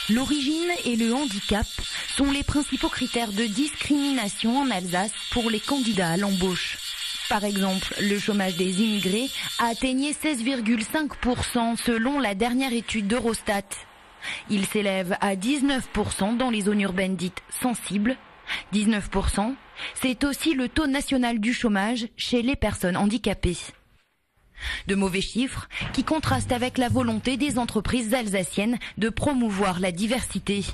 L'origine et le handicap sont les principaux critères de discrimination en Alsace pour les candidats à l'embauche. Par exemple, le chômage des immigrés a atteigné 16,5% selon la dernière étude d'Eurostat. Il s'élève à 19% dans les zones urbaines dites sensibles. 19%, c'est aussi le taux national du chômage chez les personnes handicapées. De mauvais chiffres qui contrastent avec la volonté des entreprises alsaciennes de promouvoir la diversité.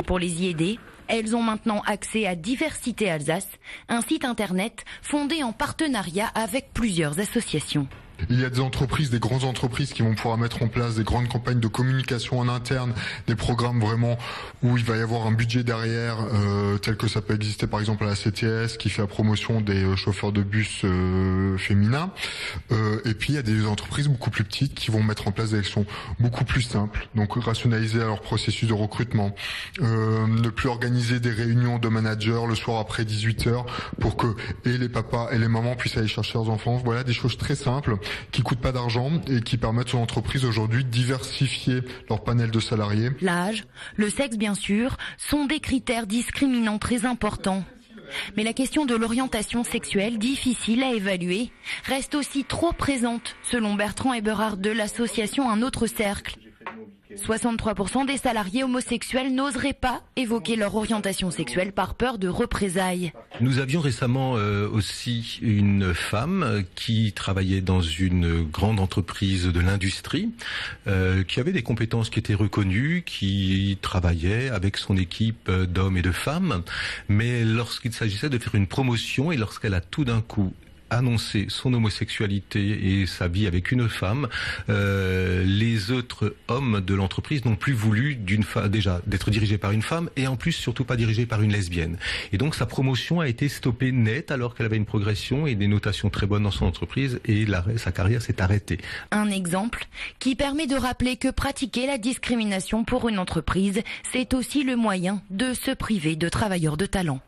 Pour les y aider, elles ont maintenant accès à Diversité Alsace, un site internet fondé en partenariat avec plusieurs associations. Il y a des entreprises, des grandes entreprises qui vont pouvoir mettre en place des grandes campagnes de communication en interne, des programmes vraiment où il va y avoir un budget derrière, tel que ça peut exister par exemple à la CTS qui fait la promotion des chauffeurs de bus féminins. Et puis il y a des entreprises beaucoup plus petites qui vont mettre en place des actions beaucoup plus simples, donc rationaliser leur processus de recrutement, ne plus organiser des réunions de managers le soir après 18h pour que et les papas et les mamans puissent aller chercher leurs enfants. Voilà des choses très simples qui coûtent pas d'argent et qui permettent aux entreprises aujourd'hui de diversifier leur panel de salariés. L'âge, le sexe bien sûr, sont des critères discriminants très importants. Mais la question de l'orientation sexuelle, difficile à évaluer, reste aussi trop présente, selon Bertrand Eberhard de l'association Un Autre Cercle. 63% des salariés homosexuels n'oseraient pas évoquer leur orientation sexuelle par peur de représailles. Nous avions récemment aussi une femme qui travaillait dans une grande entreprise de l'industrie, qui avait des compétences qui étaient reconnues, qui travaillait avec son équipe d'hommes et de femmes, mais lorsqu'il s'agissait de faire une promotion et lorsqu'elle a tout d'un coup annoncer son homosexualité et sa vie avec une femme, les autres hommes de l'entreprise n'ont plus voulu déjà d'être dirigés par une femme et en plus surtout pas dirigés par une lesbienne. Et donc sa promotion a été stoppée net alors qu'elle avait une progression et des notations très bonnes dans son entreprise et sa carrière s'est arrêtée. Un exemple qui permet de rappeler que pratiquer la discrimination pour une entreprise, c'est aussi le moyen de se priver de travailleurs de talent.